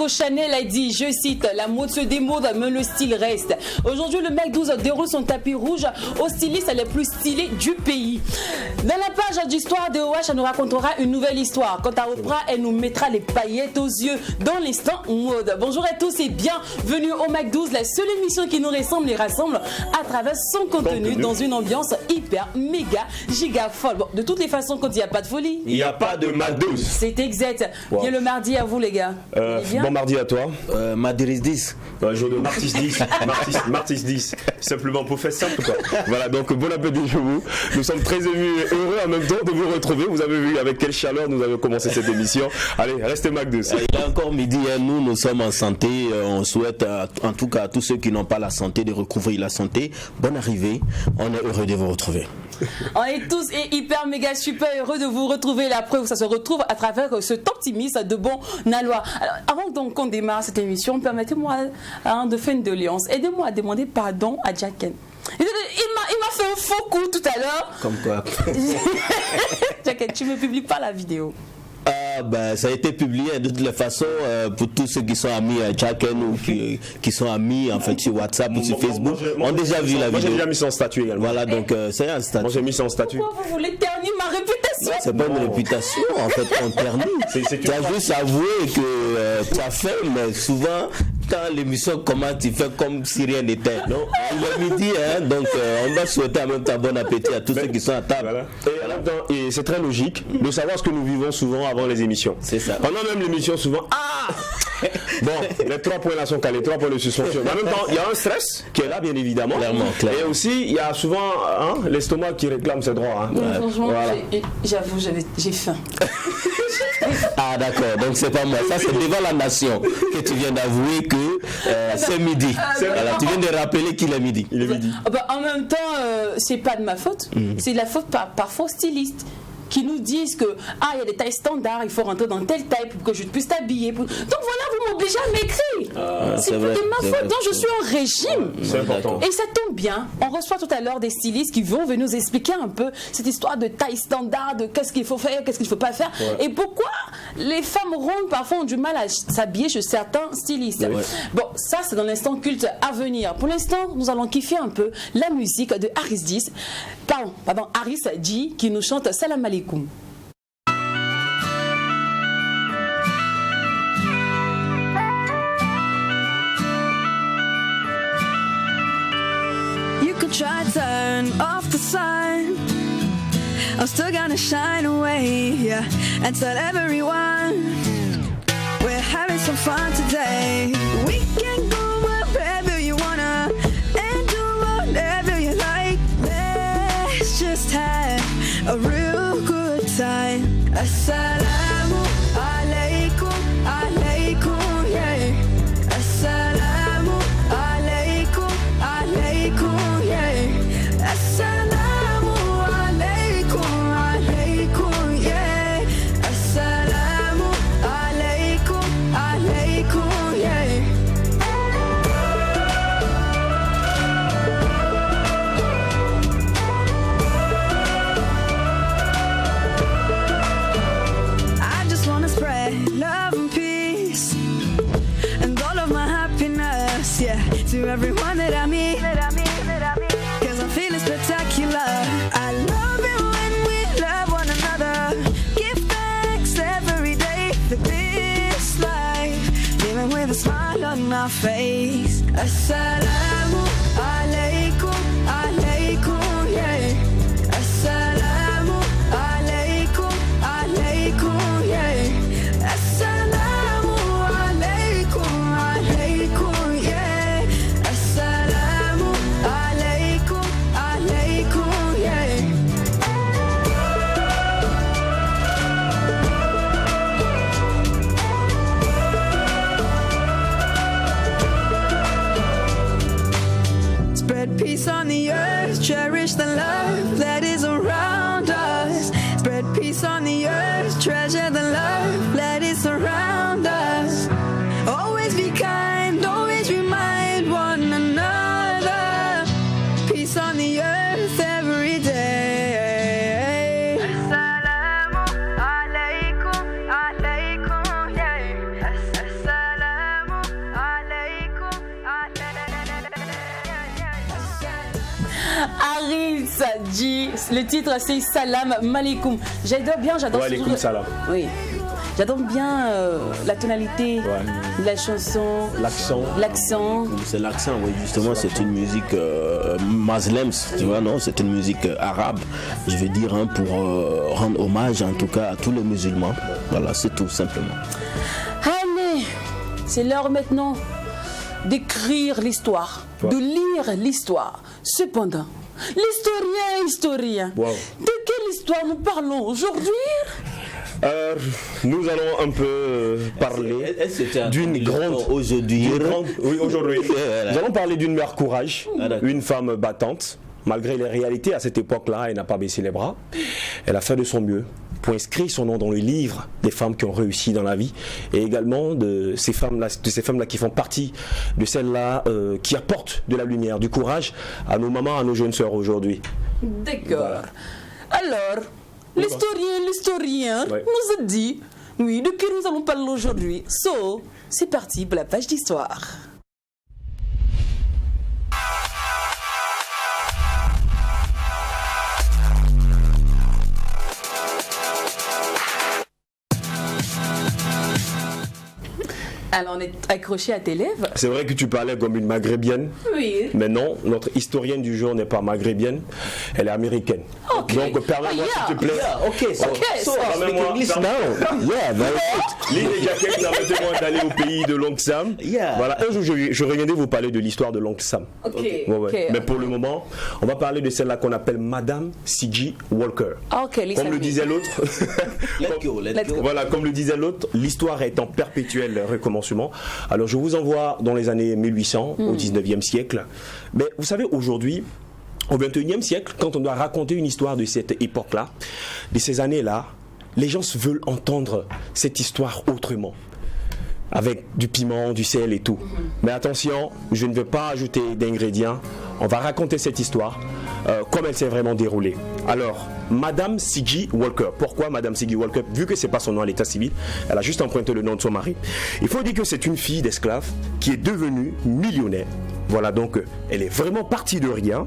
Coco Chanel a dit, je cite, la mode se démode, mais le style reste. Aujourd'hui, le Mac 12 déroule son tapis rouge aux stylistes les plus stylés du pays. Dans la page d'histoire de OH, elle nous racontera une nouvelle histoire. Quant à Oprah, elle nous mettra les paillettes aux yeux dans l'instant mode. Bonjour à tous et bienvenue au Mac 12, la seule émission qui nous ressemble et rassemble à travers son contenu dans une ambiance hyper, méga, giga folle. Bon, de toutes les façons, quand il n'y a pas de folie, il n'y a pas de Mac 12. C'est exact. Wow. Bien le mardi à vous, les gars. Bon mardi à toi. Mardi 10. Jour de Martis 10. Martis 10. Simplement pour faire simple, quoi. Voilà, donc bon appétit chez vous. Nous sommes très émus et heureux en même temps de vous retrouver. Vous avez vu avec quelle chaleur nous avons commencé cette émission. Allez, restez Mac 12. Il est encore midi, hein. Nous sommes en santé. On souhaite, en tout cas à tous ceux qui n'ont pas la santé, de recouvrir la santé. Bonne arrivée. On est heureux de vous retrouver. On est tous et hyper méga super heureux de vous retrouver. La preuve, ça se retrouve à travers ce optimisme de bon Nalois. Alors, avant donc qu'on démarre cette émission, permettez-moi de faire une doléance. Aidez-moi à demander pardon à Jacken. Il m'a fait un faux coup tout à l'heure. Comme quoi? Jacken, tu ne me publies pas la vidéo. Ça a été publié de toutes les façons pour tous ceux qui sont amis à Jacken ou qui sont amis en fait sur WhatsApp ou sur Facebook. On a déjà vu la vidéo. Moi j'ai déjà mis son statut également. Voilà, donc c'est un statut. Moi j'ai mis son statut. Pourquoi vous voulez ternir ma réputation? C'est pas une réputation en fait qu'on ternit. Tu as juste avoué que tu as fait, mais souvent quand l'émission commence, tu fais comme si rien n'était. Il est midi, hein, donc on va souhaiter en même temps bon appétit à tous ceux qui sont à table. Voilà. Et en même temps, et c'est très logique de savoir ce que nous vivons souvent avant les émissions. C'est ça. Pendant même l'émission, souvent, bon, les 3 points là sont calés, 3 points de suspension. Mais en même temps, il y a un stress qui est là, bien évidemment. Clairement. Et aussi, il y a souvent l'estomac qui réclame ses droits. Franchement, voilà. J'avoue, j'ai faim. Ah d'accord, donc c'est pas moi. Ça c'est devant la nation que tu viens d'avouer que c'est midi. Voilà, tu viens de rappeler qu'il est midi. Il est midi. En même temps, c'est pas de ma faute. C'est de la faute parfois aux stylistes qui nous disent que il y a des tailles standards, il faut rentrer dans telle taille pour que je puisse t'habiller. Donc voilà, vous m'obligez à m'écrire. C'est de ma faute. Donc je suis en régime. C'est important. Et ça tombe bien. On reçoit tout à l'heure des stylistes qui vont venir nous expliquer un peu cette histoire de taille standard, de qu'est-ce qu'il faut faire, qu'est-ce qu'il ne faut pas faire. Ouais. Et pourquoi les femmes rondes parfois ont du mal à s'habiller chez certains stylistes. Ouais. Bon, ça c'est dans l'instant culte à venir. Pour l'instant, nous allons kiffer un peu la musique de Haris 10. Pardon, Haris G qui nous chante Salam Alaikum. You could try to turn off the sun, I'm still gonna shine away, yeah, and tell everyone we're having some fun today. We can go wherever you wanna and do whatever you like. Let's just have a real good time. Assalamu alaikum, alaikum, yeah. Assalamu alaikum, alaikum, yeah. Assalamu alaikum, alaikum, yeah. Assalamu alaikum, alaikum, yeah. Love and peace and all of my happiness, yeah, to everyone that I meet, cause I'm feeling spectacular. I love it when we love one another. Give thanks every day for this life, living with a smile on my face. Assalamu alaikum, alaikum, yeah. Assalamu alaikum, alaikum, yeah. Assalamu alaikum, alaikum, yeah. Assalamu alaikum, alaikum, yeah. Spread peace on the earth, cherish the love that is around us. Spread peace on the earth, treasure the love that is around us. Always be kind, always remind one another. Peace on the earth every day. Assalamu alaikum, alaikum, yeah. Assalamu Haris dit, le titre c'est Salam Malikum. J'adore. Wa alaikum salam. Oui. J'adore bien la tonalité de la chanson, l'accent. C'est l'accent, oui, justement, c'est une musique mazlem, tu vois, non? C'est une musique arabe, je veux dire, hein, pour rendre hommage en tout cas à tous les musulmans. Voilà, c'est tout simplement. Allez, c'est l'heure maintenant d'écrire l'histoire, de lire l'histoire. Cependant, l'historien, de quelle histoire nous parlons aujourd'hui? Nous allons un peu parler d'une grande... Aujourd'hui. Oui, aujourd'hui. Nous allons parler d'une mère courage, une femme battante. Malgré les réalités, à cette époque-là, elle n'a pas baissé les bras. Elle a fait de son mieux pour inscrire son nom dans le livre des femmes qui ont réussi dans la vie, et également de ces femmes-là qui font partie de celles-là qui apportent de la lumière, du courage à nos mamans, à nos jeunes sœurs aujourd'hui. D'accord. Voilà. Alors, l'historien nous a dit, oui, de qui nous allons parler aujourd'hui. C'est parti pour la page d'histoire. Alors on est accroché à tes lèvres. C'est vrai que tu parlais comme une maghrébienne. Oui. Mais non, notre historienne du jour n'est pas maghrébienne, elle est américaine. Okay. Donc permets-moi s'il te plaît. Permets-moi. L'île des Jaquettes permettez-moi d'aller au pays de l'oncle Sam. Voilà, un jour je reviendrai vous parler de l'histoire de l'oncle Sam. Mais pour le moment, on va parler de celle-là qu'on appelle Madame C.G. Walker. Comme le disait l'autre. Voilà, comme le disait l'autre, l'histoire est en perpétuel recommencement. Alors je vous envoie dans les années 1800 au 19e siècle. Mais vous savez, aujourd'hui, au 21e siècle, quand on doit raconter une histoire de cette époque-là, de ces années-là, les gens veulent entendre cette histoire autrement, avec du piment, du sel et tout. Mais attention, je ne veux pas ajouter d'ingrédients. On va raconter cette histoire comme elle s'est vraiment déroulée. Alors, Madame C.G. Walker. Pourquoi Madame C.G. Walker? Vu que ce n'est pas son nom à l'état civil, elle a juste emprunté le nom de son mari. Il faut dire que c'est une fille d'esclave qui est devenue millionnaire. Voilà, donc elle est vraiment partie de rien.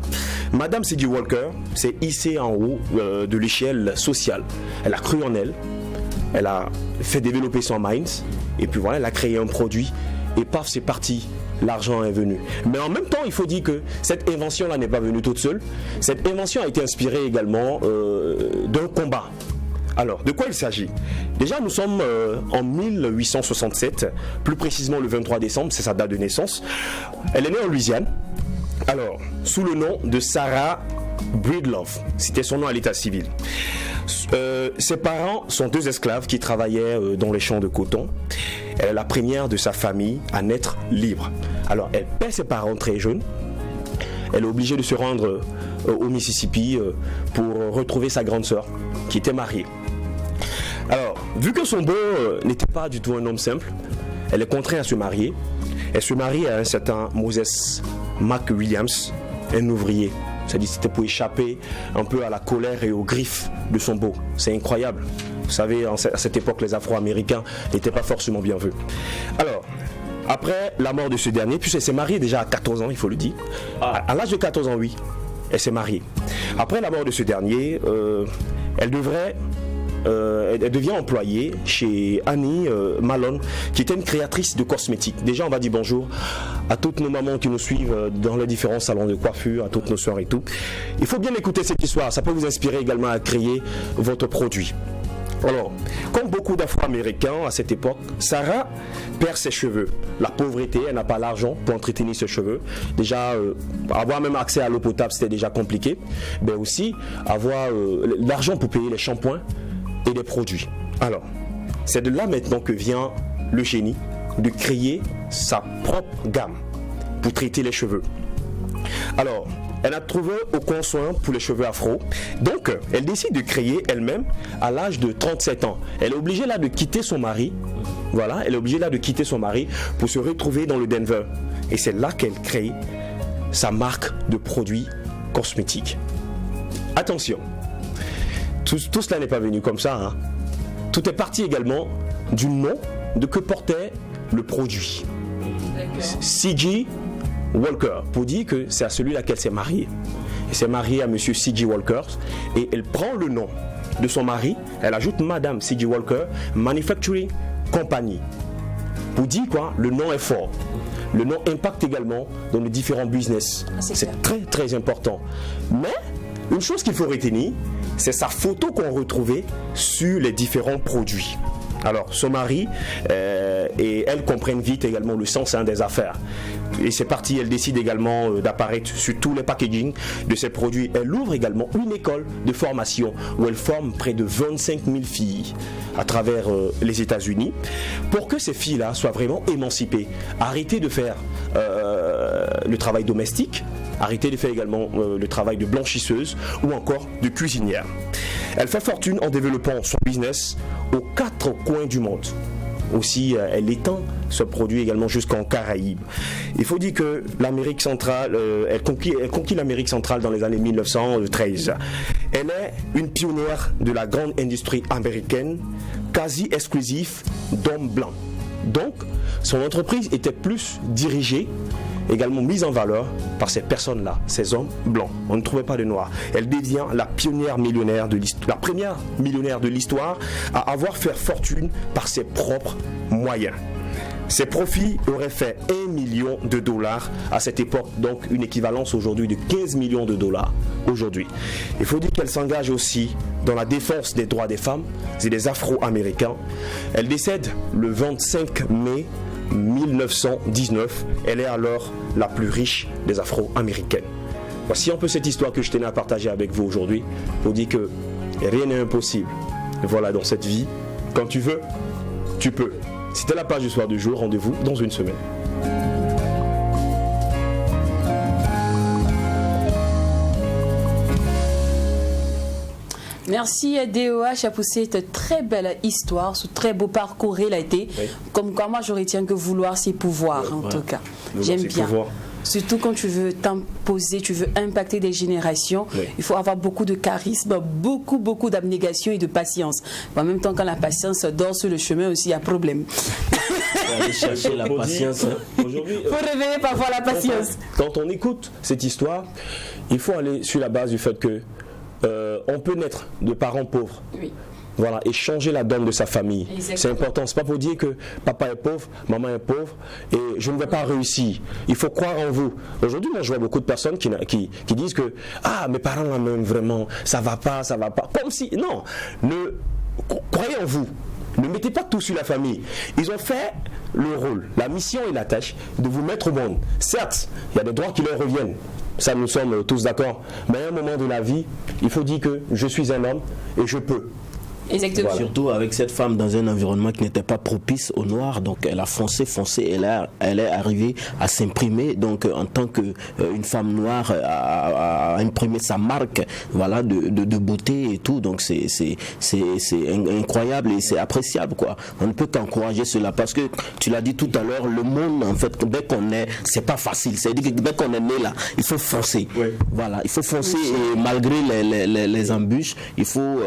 Madame C.G. Walker s'est hissée en haut de l'échelle sociale. Elle a cru en elle. Elle a fait développer son mind. Et puis voilà, elle a créé un produit. Et paf, c'est parti. L'argent est venu. Mais en même temps, il faut dire que cette invention-là n'est pas venue toute seule. Cette invention a été inspirée également d'un combat. Alors, de quoi il s'agit? Déjà, nous sommes en 1867, plus précisément le 23 décembre, c'est sa date de naissance. Elle est née en Louisiane. Alors, sous le nom de Sarah Breedlove, c'était son nom à l'état civil. Ses parents sont deux esclaves qui travaillaient dans les champs de coton. Elle est la première de sa famille à naître libre. Alors, elle perd ses parents très jeunes. Elle est obligée de se rendre au Mississippi pour retrouver sa grande sœur qui était mariée. Alors, vu que son beau n'était pas du tout un homme simple, elle est contrainte à se marier. Elle se marie à un certain Moses McWilliams, un ouvrier. C'est-à-dire c'était pour échapper un peu à la colère et aux griffes de son beau. C'est incroyable. Vous savez, à cette époque, les Afro-Américains n'étaient pas forcément bien vus. Alors, après la mort de ce dernier, puis elle s'est mariée déjà à 14 ans, il faut le dire. À l'âge de 14 ans, oui, elle s'est mariée. Après la mort de ce dernier, elle devient employée chez Annie Malone, qui était une créatrice de cosmétiques. Déjà, on va dire bonjour à toutes nos mamans qui nous suivent dans les différents salons de coiffure, à toutes nos soeurs et tout. Il faut bien écouter cette histoire, ça peut vous inspirer également à créer votre produit. Alors, comme beaucoup d'Afro-Américains à cette époque, Sarah perd ses cheveux. La pauvreté, elle n'a pas l'argent pour entretenir ses cheveux. Déjà, avoir même accès à l'eau potable, c'était déjà compliqué. Mais aussi, avoir l'argent pour payer les shampoings et les produits. Alors, c'est de là maintenant que vient le génie de créer sa propre gamme pour traiter les cheveux. Alors, elle a trouvé aucun soin pour les cheveux afro. Donc, elle décide de créer elle-même à l'âge de 37 ans. Elle est obligée là de quitter son mari. Voilà, elle est obligée là de quitter son mari pour se retrouver dans le Denver. Et c'est là qu'elle crée sa marque de produits cosmétiques. Attention, tout cela n'est pas venu comme ça. Hein. Tout est parti également du nom de que portait le produit. C.G. Walker, pour dire que c'est à celui-là qu'elle s'est mariée. Elle s'est mariée à monsieur C.J. Walker et elle prend le nom de son mari, elle ajoute Madame C.J. Walker Manufacturing Company. Pour dire quoi, le nom est fort. Le nom impacte également dans les différents business. C'est très très important. Mais une chose qu'il faut retenir, c'est sa photo qu'on retrouvait sur les différents produits. Alors, son mari et elle comprennent vite également le sens des affaires. Et c'est parti, elle décide également d'apparaître sur tous les packaging de ses produits. Elle ouvre également une école de formation où elle forme près de 25 000 filles à travers les États-Unis pour que ces filles-là soient vraiment émancipées. Arrêtez de faire le travail domestique, arrêtez de faire également le travail de blanchisseuse ou encore de cuisinière. Elle fait fortune en développant son business aux 4 coins du monde. Aussi, elle étend ce produit également jusqu'en Caraïbes. Il faut dire que l'Amérique centrale, elle conquit l'Amérique centrale dans les années 1913. Elle est une pionnière de la grande industrie américaine, quasi exclusive d'hommes blancs. Donc, son entreprise était plus dirigée, également mise en valeur par ces personnes-là, ces hommes blancs. On ne trouvait pas de noirs. Elle devient la pionnière millionnaire de l'histoire, la première millionnaire de l'histoire à avoir fait fortune par ses propres moyens. Ses profits auraient fait $1 million à cette époque, donc une équivalence aujourd'hui de 15 millions de dollars aujourd'hui. Il faut dire qu'elle s'engage aussi dans la défense des droits des femmes et des Afro-Américains. Elle décède le 25 mai 1919. Elle est alors la plus riche des Afro-Américaines. Voici un peu cette histoire que je tenais à partager avec vous aujourd'hui pour dire que rien n'est impossible. Et voilà, dans cette vie, quand tu veux, tu peux. C'était la page du soir du jour. Rendez-vous dans une semaine. Merci à DOH pour cette très belle histoire, ce très beau parcours il a été. Oui. Comme quoi, moi je retiens que vouloir c'est pouvoir en tout cas. J'aime bien. Pouvoir. Surtout quand tu veux t'imposer, tu veux impacter des générations, il faut avoir beaucoup de charisme, beaucoup d'abnégation et de patience. En même temps, quand la patience dort sur le chemin aussi, il y a problème. Aller chercher la patience. Aujourd'hui, il faut réveiller parfois la patience. Quand on écoute cette histoire, il faut aller sur la base du fait que on peut naître de parents pauvres. Oui. Voilà, et changer la donne de sa famille. C'est important. C'est pas pour dire que papa est pauvre, maman est pauvre et je ne vais pas réussir. Il faut croire en vous. Aujourd'hui, moi, je vois beaucoup de personnes qui disent que mes parents là même vraiment, ça va pas. Comme si, non, croyez en vous. Ne mettez pas tout sur la famille. Ils ont fait le rôle, la mission et la tâche de vous mettre au monde. Certes, il y a des droits qui leur reviennent. Ça, nous sommes tous d'accord. Mais à un moment de la vie, il faut dire que je suis un homme et je peux. Exactement. Voilà. Surtout avec cette femme dans un environnement qui n'était pas propice aux Noirs, donc elle a foncé, elle est arrivée à s'imprimer, donc en tant qu'une femme noire à imprimer sa marque, voilà, de beauté et tout, donc c'est incroyable et c'est appréciable, quoi. On ne peut qu'encourager cela parce que tu l'as dit tout à l'heure, le monde en fait, dès qu'on est, c'est pas facile, c'est-à-dire que dès qu'on est né là, il faut foncer, voilà, il faut foncer et malgré les embûches, il faut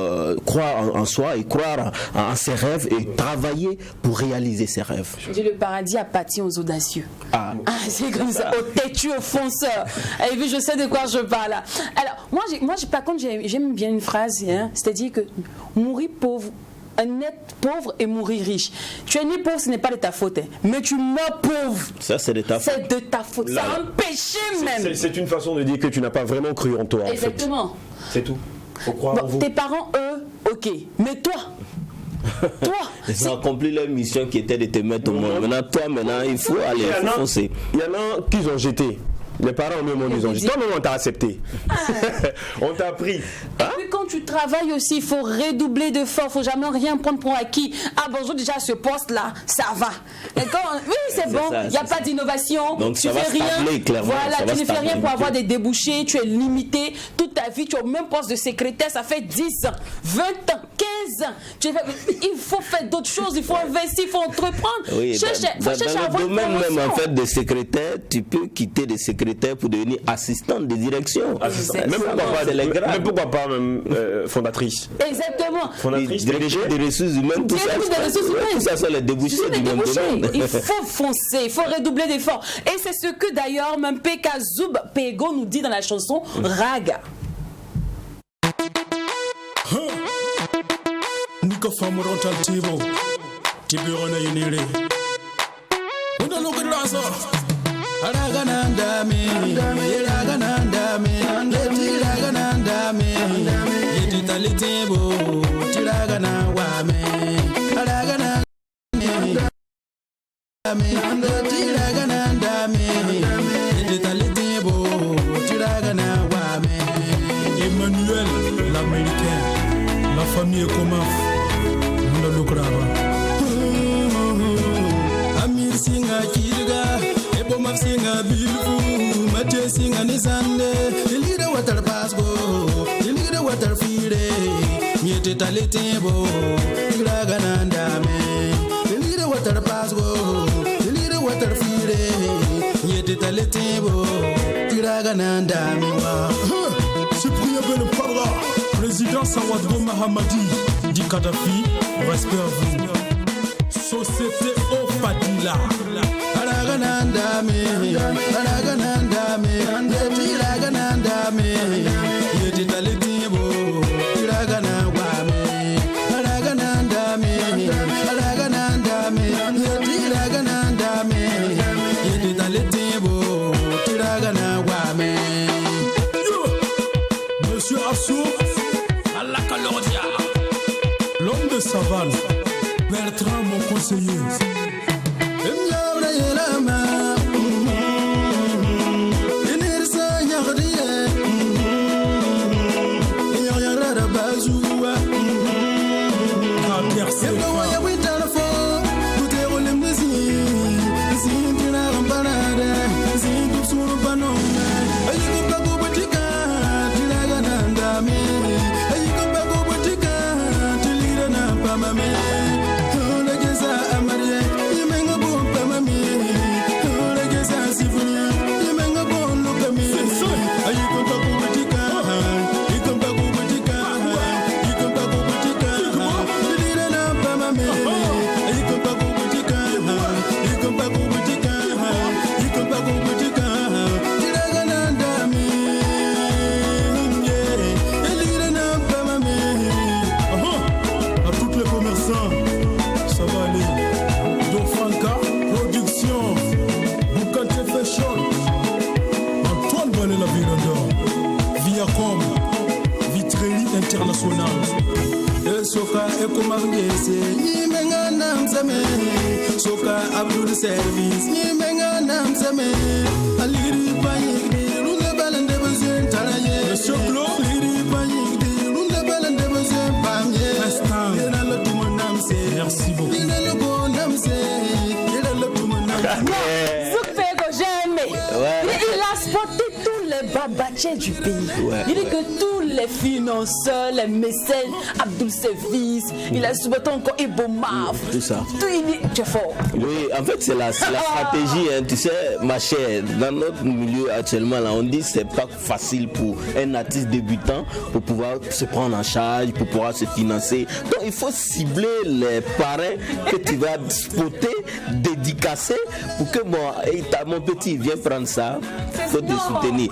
croire en soi et croire en ses rêves et travailler pour réaliser ses rêves. Le paradis appartient aux audacieux. C'est comme ça, aux têtus, aux fonceurs. Et puis je sais de quoi je parle. Alors, moi par contre, j'aime bien une phrase, c'est-à-dire que mourir pauvre, naître pauvre et mourir riche. Tu es né pauvre, ce n'est pas de ta faute, mais tu meurs pauvre. Ça, c'est de ta faute. C'est de ta faute. C'est un péché même. C'est une façon de dire que tu n'as pas vraiment cru en toi. Exactement. En fait. C'est tout. Faut croire en vous. Tes parents, eux, ok. Mais toi, ils ont accompli leur mission qui était de te mettre au monde. Maintenant, il faut aller foncer. Il y en a qui ont jeté. Les parents même ont dit, toi-même on t'a accepté. On t'a pris. Et puis quand tu travailles aussi, il faut redoubler d'efforts. Il ne faut jamais rien prendre pour acquis. Bonjour, déjà ce poste-là, ça va. Oui, c'est bon. Il n'y a pas d'innovation. Donc tu ça fais va rien. Clairement. Voilà, tu ne fais rien pour avoir des débouchés. Tu es limité. Toute ta vie, tu es au même poste de secrétaire. Ça fait 10 ans, 20 ans, 15 ans. Il faut faire d'autres choses. Il faut investir, il faut entreprendre. Oui, faut chercher dans à le domaine même en fait de secrétaire, tu peux quitter des secrétaires secrétaire pour devenir assistante de direction. Même pourquoi pas fondatrice. Exactement. Fondatrice, directrice des ressources humaines, tout ça sont les débouchés du même domaine. Il faut foncer, il faut redoubler d'efforts. Et c'est ce que d'ailleurs même Peka Zoub Pego nous dit dans la chanson Raga. Nico Famurontal Tibo, Tiburona Uniri. We don't look at Raza. Araganandame, Raganandame, Raganandame, Yetitali Tibo, Tiragana Wame, Araganandame, Tiragandame, Yetitali Tibo, Tiragana Wame. Emmanuel, l'américain, la famille Komaf, Munda Lukrava. Amir Singa Kiga, Ebomaf Singa Bilfu, Mathieu Singa Nisande, the leader water pasgo, the leader water fire, Yeti Talitebo, Raganandame, the leader water pasgo, the leader water fire, Yeti Talitebo, Raganandame. Cyprien Ben Pabra, président Sawadro Mahamadi, dit Kadhafi, respect à vous. Société au Fadila. Araganandame, Araganandame, Yeti Raganandame, Yeti Talitibo, Raganawame, Araganandame, Araganandame, Yeti Raganandame, Yeti Talitibo, Raganawame. Monsieur Assou, à la Caloria, l'homme de savane, Bertrand, mon conseiller. Soka ekomangese nimenga namsame soka abdul service nimenga namsame aliri panyigdi lule balande bezen taraye soklo aliri panyigdi lule balande bezen pamye ina le tout mon namse merci beaucoup ina le bon namse ina le tout mon namse Zoupego jamais. Il a spoté tous les babachés du pays. Il dit que tous les financeurs, les mécènes, Abdul Service, il a spoté encore Ibomaf. Tout ça. Tout il dit, tu es fort. Oui, en fait, c'est la stratégie. Hein, tu sais, ma chère, dans notre milieu actuellement, là, on dit que c'est pas facile pour un artiste débutant pour pouvoir se prendre en charge, pour pouvoir se financer. Donc, il faut cibler les parrains que tu vas spotter, dédicacer pour que mon petit vienne prendre ça, il faut te soutenir.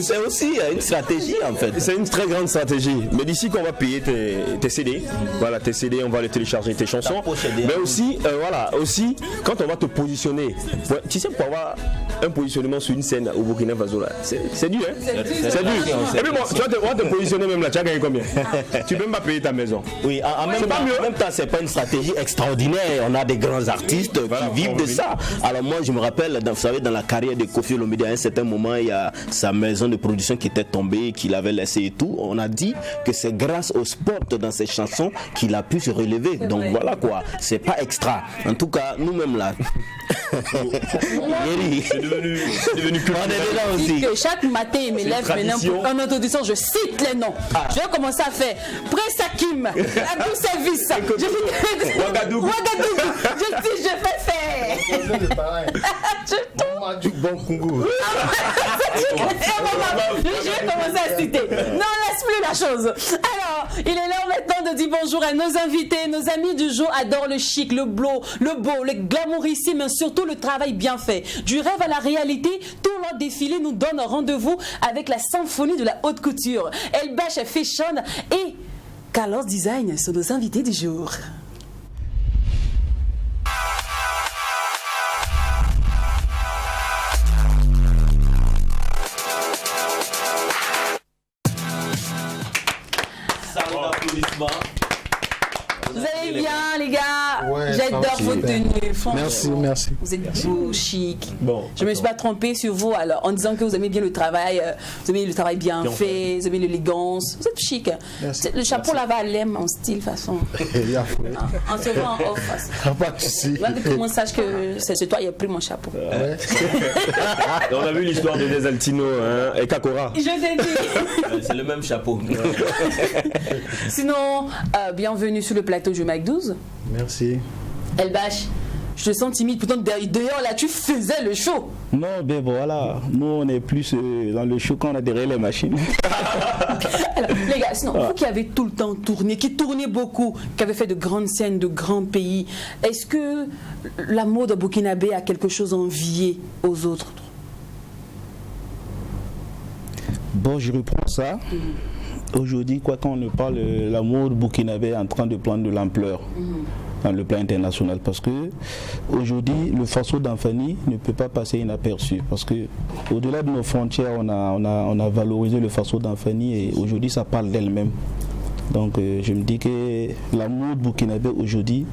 C'est aussi une stratégie, en fait. C'est une très grande stratégie. Mais d'ici qu'on va payer tes CD, voilà, tes CD, on va les télécharger, tes chansons. Mais aussi, voilà, aussi, quand on va te positionner, tu sais, pour avoir un positionnement sur une scène au Burkina Faso, c'est dur, hein? C'est dur. Et puis bon, tu vas te positionner même là, tu as gagné combien? Tu peux même pas payer ta maison. Oui, en même temps, c'est pas une stratégie extraordinaire. On a des grands artistes qui vivent de ça. Alors moi, je me rappelle, vous savez, dans la carrière de Koffi Olomide, à un certain moment, il y a sa maison de production qui était tombée, qu'il avait laissé et tout. On a dit que c'est grâce au sport dans ses chansons qu'il a pu se relever. Donc voilà quoi, c'est pas extra. En tout cas, nous-mêmes là. C'est devenu culturel. On est dedans aussi. Que chaque matin, il me lève maintenant en introduction, je cite les noms. Je vais commencer à faire Prince Hakim, Abdul Service, Ouagadougou. Je fais faire. boire du bon Congo. Je vais commencer à citer. Non, laisse plus la chose. Alors, il est l'heure maintenant de dire bonjour à nos invités. Nos amis du jour adorent le chic, le beau, le glamourissime, mais surtout le travail bien fait. Du rêve à la réalité, tout leur défilé nous donne rendez-vous avec la symphonie de la haute couture. Elbach Fashion et Carlos Design sont nos invités du jour. Vous allez bien, les gars? Ouais, j'adore vos tenues. Merci. Vous êtes beau, chic. Bon, je ne me suis pas trompée sur vous alors, en disant que vous aimez bien le travail, vous aimez le travail bien fait, vous aimez l'élégance. Vous êtes chic. Merci. Le chapeau là-bas à l'aime en style, façon. En se voit en off. Pas de souci. Là, que tout le monde sache que c'est toi, il a pris mon chapeau. Ouais. On a vu l'histoire de Desaltino et Kakora. Je t'ai dit. C'est le même chapeau. Sinon, bienvenue sur le plateau du Mac 12. Merci. Elbach, je te sens timide. Pourtant, d'ailleurs, là, tu faisais le show. Non, ben voilà. Nous, on est plus dans le show quand on a derrière les machines. Alors, les gars, sinon, vous qui avez tout le temps tourné, qui tournez beaucoup, qui avez fait de grandes scènes, de grands pays, est-ce que la mode burkinabé a quelque chose à envier aux autres? Bon, je reprends ça. Aujourd'hui, quoi qu'on ne parle, la mode burkinabé est en train de prendre de l'ampleur dans le plan international, parce que aujourd'hui, le faso d'Anfani ne peut pas passer inaperçu, parce que au-delà de nos frontières, on a valorisé le faso d'Anfani et aujourd'hui, ça parle d'elle-même. Donc, je me dis que la mode burkinabé aujourd'hui,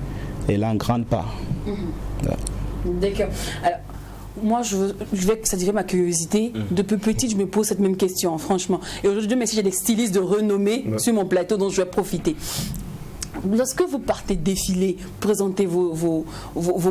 elle a un grand pas. Voilà. D'accord. Alors, moi, je vais satisfaire ma curiosité. Depuis petite, je me pose cette même question, franchement. Et aujourd'hui, même si j'ai des stylistes de renommée sur mon plateau dont je vais profiter. Lorsque vous partez défiler, présenter vos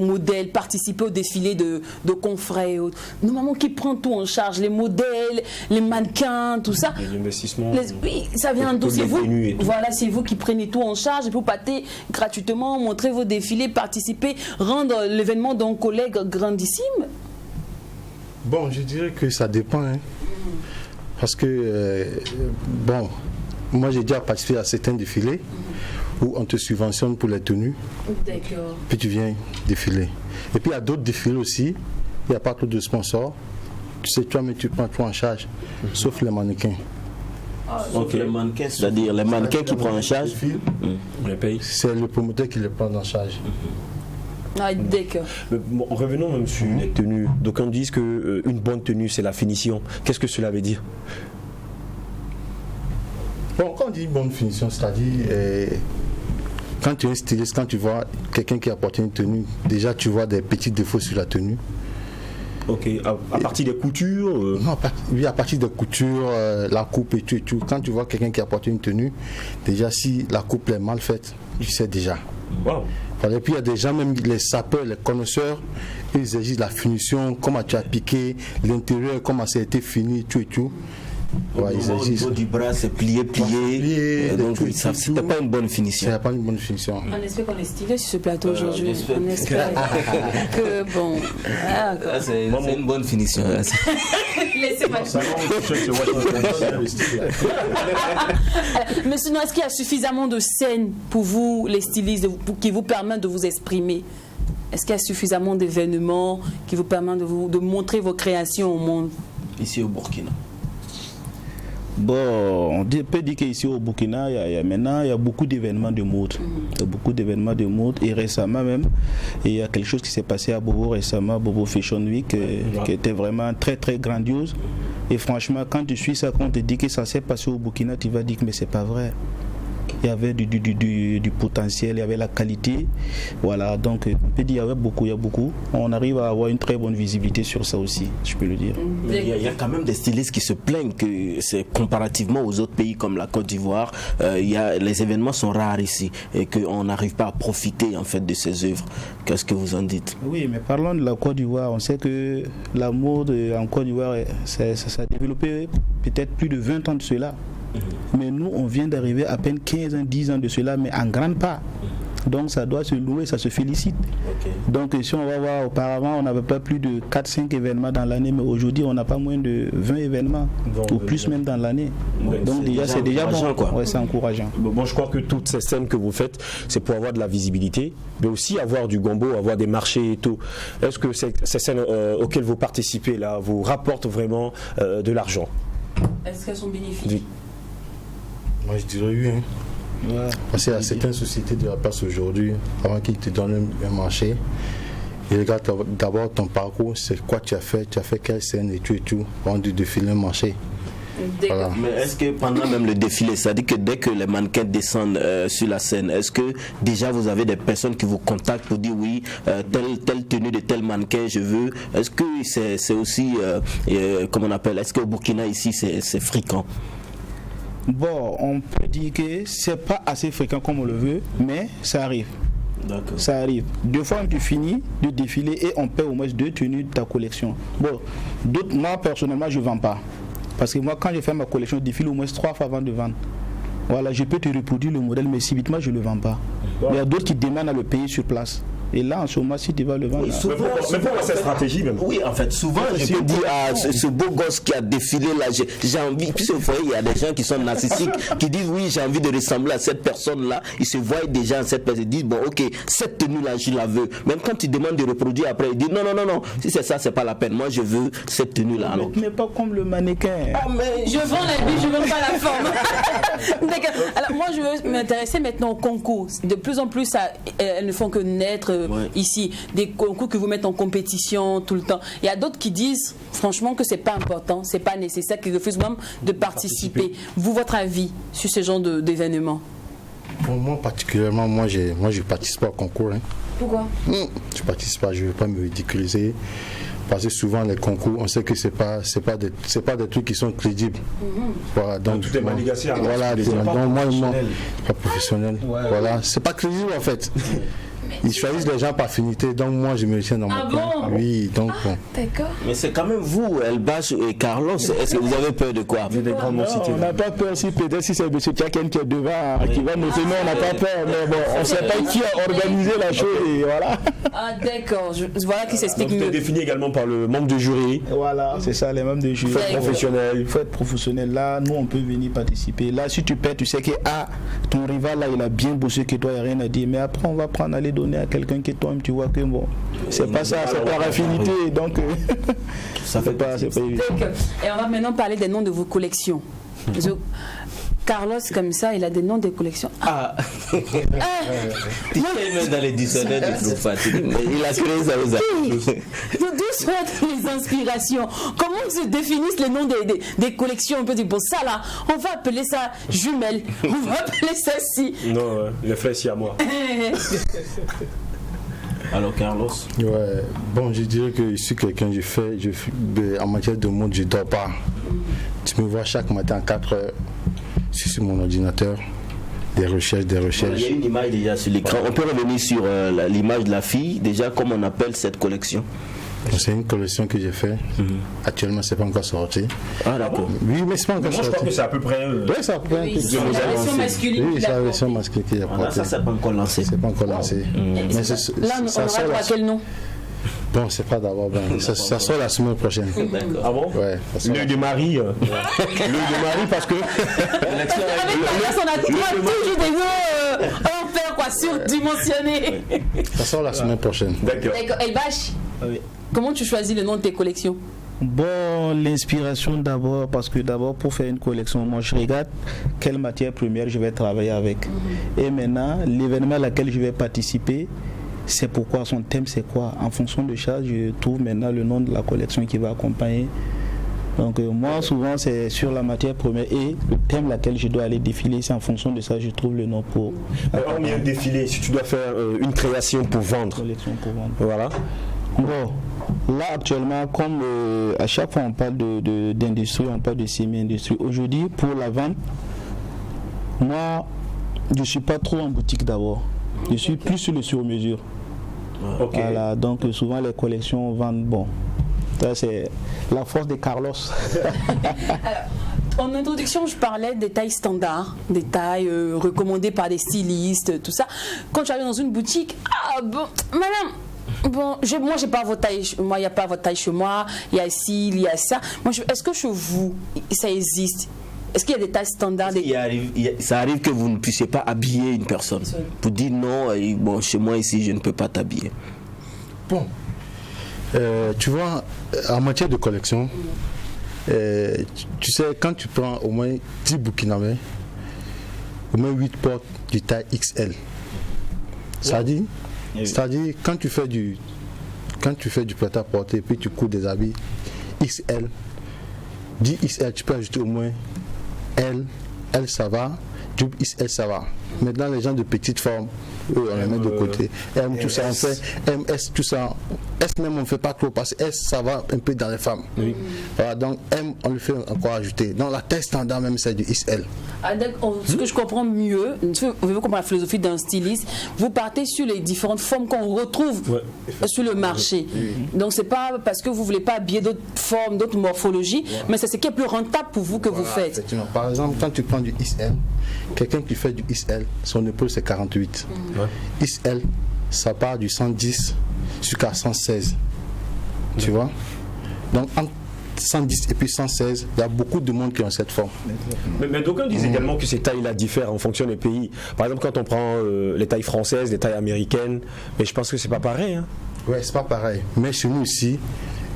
modèles, participer au défilé de confrères et autres, normalement, qui prend tout en charge? Les modèles, les mannequins, tout ça. Les investissements. Oui, ça vient d'où? C'est vous. Voilà, c'est vous qui prenez tout en charge et vous partez gratuitement, montrer vos défilés, participer, rendre l'événement d'un collègue grandissime. Bon, je dirais que ça dépend. Hein. Parce que, bon, moi j'ai déjà participé à certains défilés où on te subventionne pour les tenues. D'accord. Puis tu viens défiler. Et puis il y a d'autres défilés aussi. Il n'y a pas trop de sponsors. Tu sais, toi, mais tu prends tout en charge, sauf les mannequins. Donc les mannequins, c'est-à-dire les mannequins qui prennent en charge, On les paye. C'est le promoteur qui les prend en charge. Ah, d'accord. Bon, revenons même sur les tenues. Donc on dit qu'une bonne tenue, c'est la finition. Qu'est-ce que cela veut dire? Bon, quand on dit bonne finition, c'est-à-dire quand tu es un styliste, quand tu vois quelqu'un qui a porté une tenue, déjà tu vois des petits défauts sur la tenue. Ok, à partir des coutures Non, oui, à partir des coutures, la coupe et tout et tout. Quand tu vois quelqu'un qui a porté une tenue, déjà si la coupe est mal faite, tu sais déjà. Wow. Et puis il y a des gens, même les sapeurs, les connaisseurs, ils exigent la finition, comment tu as piqué, l'intérieur, comment ça a été fini, tout et tout. Ouais, au niveau du bras, c'est plié. Donc c'était pas une bonne finition. C'est pas une bonne finition. On espère qu'on est stylé sur ce plateau aujourd'hui. On espère que bon. C'est une bonne finition. Laissez-moi. Mais sinon, est-ce qu'il y a suffisamment de scènes pour vous, les stylistes, qui vous permettent de vous exprimer? Est-ce qu'il y a suffisamment d'événements qui vous permettent de montrer vos créations au monde? Ici au Burkina. Bon, on peut dire qu'ici au Burkina, maintenant, il y a beaucoup d'événements de mode. Il y a beaucoup d'événements de mode. Et récemment même, il y a quelque chose qui s'est passé à Bobo récemment, Bobo Fashion Week, qui était vraiment très très grandiose. Et franchement, quand tu suis ça, quand on te dit que ça s'est passé au Burkina, tu vas dire que mais c'est pas vrai. Il y avait du potentiel, il y avait la qualité. Voilà, donc on peut dire il y a beaucoup. On arrive à avoir une très bonne visibilité sur ça aussi, je peux le dire. Mais il y a quand même des stylistes qui se plaignent que c'est comparativement aux autres pays comme la Côte d'Ivoire, les événements sont rares ici et qu'on n'arrive pas à profiter en fait de ces œuvres. Qu'est-ce que vous en dites? Oui, mais parlons de la Côte d'Ivoire. On sait que la mode en Côte d'Ivoire, ça a développé peut-être plus de 20 ans de cela. Mais nous, on vient d'arriver à peine 15 ans, 10 ans de cela, mais en grande part. Donc ça doit se louer, ça se félicite. Donc si on va voir, auparavant on n'avait pas plus de 4-5 événements dans l'année, mais aujourd'hui on n'a pas moins de 20 événements, ou plus même dans l'année. Donc déjà c'est déjà bon, quoi. Ouais, c'est encourageant. Bon, je crois que toutes ces scènes que vous faites, c'est pour avoir de la visibilité, mais aussi avoir du gombo, avoir des marchés et tout. Est-ce que ces scènes auxquelles vous participez là vous rapportent vraiment de l'argent? Est-ce qu'elles sont bénéfiques? Oui. Moi je dirais oui. Ouais. Parce qu'il y a certaines sociétés de la place aujourd'hui, avant qu'ils te donnent un marché, ils regardent d'abord ton parcours, c'est quoi tu as fait quelle scène et tout, avant de défiler un marché. Voilà. Mais est-ce que pendant même le défilé, c'est-à-dire que dès que les mannequins descendent sur la scène, est-ce que déjà vous avez des personnes qui vous contactent pour dire oui, telle tenue de tel mannequin je veux? Est-ce que c'est aussi, comment on appelle, est-ce qu'au Burkina ici c'est fréquent? Bon, on peut dire que c'est pas assez fréquent comme on le veut, mais ça arrive. D'accord. Ça arrive. 2 fois tu finis de défiler et on paie au moins 2 tenues de ta collection. Bon, moi personnellement je vends pas. Parce que moi quand je fais ma collection, je défile au moins 3 fois avant de vendre. Voilà, je peux te reproduire le modèle, mais subitement je ne le vends pas. Wow. Il y a d'autres qui demandent à le payer sur place. Et là, en ce moment, si tu vas le vendre. Oui, mais pour cette stratégie même. Oui, en fait, souvent, je peux dire à ce beau gosse qui a défilé là, j'ai envie. Puis vous voyez, il y a des gens qui sont narcissiques, qui disent oui, j'ai envie de ressembler à cette personne-là. Ils se voient déjà en cette personne. Ils disent bon, ok, cette tenue-là, je la veux. Même quand ils demandent de reproduire après, ils disent non. Si c'est ça, c'est pas la peine. Moi, je veux cette tenue-là. Mais pas comme le mannequin. Ah, mais je vends la vie, je vends pas la forme. Alors, moi, je veux m'intéresser maintenant au concours. De plus en plus, elles ne font que naître. Ici, des concours que vous mettez en compétition tout le temps. Il y a d'autres qui disent franchement que c'est pas important, c'est pas nécessaire, qui refusent même de participer. Vous, votre avis sur ce genre d'événements? Bon, moi particulièrement, moi je participe pas au concours. Hein. Pourquoi? Je participe pas, je ne veux pas me ridiculiser. Parce que souvent les concours, on sait que c'est pas des trucs qui sont crédibles. Voilà, donc tout est manigancé. Voilà, donc moi pas professionnel. Voilà, c'est pas crédible en fait. Ils choisissent les gens par affinité, donc moi je me tiens dans mon coin. Oui, donc bon. D'accord. Mais c'est quand même vous, Elbach et Carlos. Est-ce que vous avez peur de quoi? Des grandes cités. On n'a pas peur si peut-être si c'est M. Tchaken qui est devant, qui va nous tenir, on n'a pas peur. Mais bon, on ne sait pas qui a organisé la chose et voilà. Ah d'accord, voilà qui s'explique mieux. C'est défini également par le membre de jury. Voilà, c'est ça, les membres de jury. Il faut être professionnel. Là, nous on peut venir participer. Là, si tu perds, tu sais que ton rival là, il a bien bossé que toi, il n'y a rien à dire. Mais après, on va prendre aller donner à quelqu'un qui toi-même, tu vois que bon, c'est pas ça, c'est par affinité, donc ça fait pas, c'est pas évident. Et on va maintenant parler des noms de vos collections. Carlos, comme ça, il a des noms de collections. Il est même dans les dictionnaires de Trouffat. Il a créé ça aux amis. D'où sont les inspirations? Comment se définissent les noms des collections? On peut dire, bon, ça là, on va appeler ça jumelle, on va appeler ça ci. Non, le fait si à moi. Alors Carlos? Ouais, bon, je dirais que je suis quelqu'un, en matière de mode, je ne dors pas. Tu me vois chaque matin à 4 heures. Je suis sur mon ordinateur, des recherches. Il y a une image déjà sur l'écran. On peut revenir sur l'image de la fille, déjà comme on appelle cette collection. C'est une collection que j'ai faite. Actuellement, c'est pas encore sorti. Ah d'accord. Oui, mais c'est pas encore sorti. Je crois que c'est à peu près. Oui, c'est à peu près. Oui, c'est la version masculine. Oui, c'est la version masculine qu'il a portée. Ça, c'est pas encore lancé. C'est pas encore lancé. Mais là, on aura droit à quel nom? Bon, c'est pas d'abord. Ça sort la semaine prochaine. Ah bon? Ouais. L'œil de Marie. L'œil de Marie parce que. On a toujours des noms en père, quoi, surdimensionnés. Ça sort la semaine prochaine. D'accord. Elbach, comment tu choisis le nom de tes collections? Bon, l'inspiration d'abord, parce que d'abord pour faire une collection, moi je regarde quelle matière première je vais travailler avec. Et maintenant, l'événement à laquelle je vais participer, c'est pourquoi, son thème c'est quoi. En fonction de ça, je trouve maintenant le nom de la collection qui va accompagner. Donc moi souvent c'est sur la matière première et le thème laquelle je dois aller défiler, c'est en fonction de ça je trouve le nom pour. Hormis un défilé, si tu dois faire une création pour vendre. Voilà. Bon, là actuellement, comme à chaque fois on parle d'industrie, on parle de semi-industrie. Aujourd'hui, pour la vente, moi je ne suis pas trop en boutique d'abord. Je suis plus sur le sur-mesure. Okay. Voilà, donc souvent les collections vendent bon. Ça c'est la force de Carlos. Alors, En introduction, je parlais des tailles standards, des tailles recommandées par des stylistes, tout ça. Quand tu arrives dans une boutique, ah bon, madame. Bon, moi, j'ai pas votre taille. Moi, il n'y a pas votre taille chez moi. Il y a ci, il y a ça. Est-ce que chez vous, ça existe? Est-ce qu'il y a des tailles standards? Ça arrive que vous ne puissiez pas habiller une personne. Vous dites non, bon, chez moi ici, je ne peux pas t'habiller. Bon, tu vois, en matière de collection, tu sais, quand tu prends au moins 10 Burkinabés, au moins 8 portent du taille XL. C'est-à-dire, quand tu fais du prêt-à-porter, puis tu couds des habits XL, 10 XL, tu peux ajouter au moins L ça va, double XL ça va. Maintenant, les gens de petite forme, eux, on les met de côté. M, tout ça, on fait MS, tout ça. S même, on ne fait pas trop parce que S, ça va un peu dans les femmes. Oui. Voilà, donc M, on le fait encore ajouter. Donc la taille standard, même, c'est du XL. Ce que je comprends mieux, vous comprendre la philosophie d'un styliste, vous partez sur les différentes formes qu'on retrouve sur le marché. Oui. Donc, c'est pas parce que vous ne voulez pas habiller d'autres formes, d'autres morphologies, mais c'est ce qui est plus rentable pour vous que vous faites. Effectivement. Par exemple, quand tu prends du XL, quelqu'un qui fait du XL, son épaule c'est 48. XL, ça part du 110 jusqu'à 116. Tu vois? Donc entre 110 et puis 116, il y a beaucoup de monde qui ont cette forme. Mais d'aucuns disent également que ces tailles-là diffèrent en fonction des pays. Par exemple, quand on prend les tailles françaises, les tailles américaines, mais je pense que c'est pas pareil. Hein? Ouais, c'est pas pareil. Mais chez nous ici,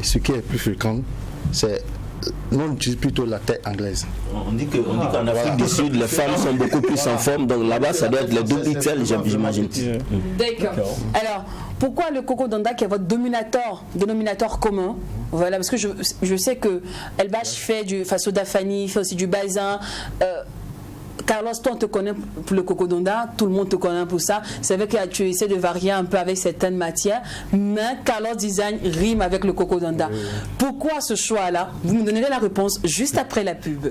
ce qui est plus fréquent, c'est nous on utilise plutôt la taille anglaise. On dit qu'en Afrique du Sud, les femmes sont beaucoup plus en forme, donc là-bas, ça doit être les double XL, j'imagine. D'accord. Alors, pourquoi le Coco Danda qui est votre dénominateur commun? Voilà, parce que je sais que Elbach fait du Faso Dafani, fait aussi du Bazin. Carlos, toi on te connaît pour le Coco Danda, tout le monde te connaît pour ça. C'est vrai que tu essaies de varier un peu avec certaines matières, mais Carlos Design rime avec le Coco Danda. Oui. Pourquoi ce choix-là? Vous me donnerez la réponse juste après la pub.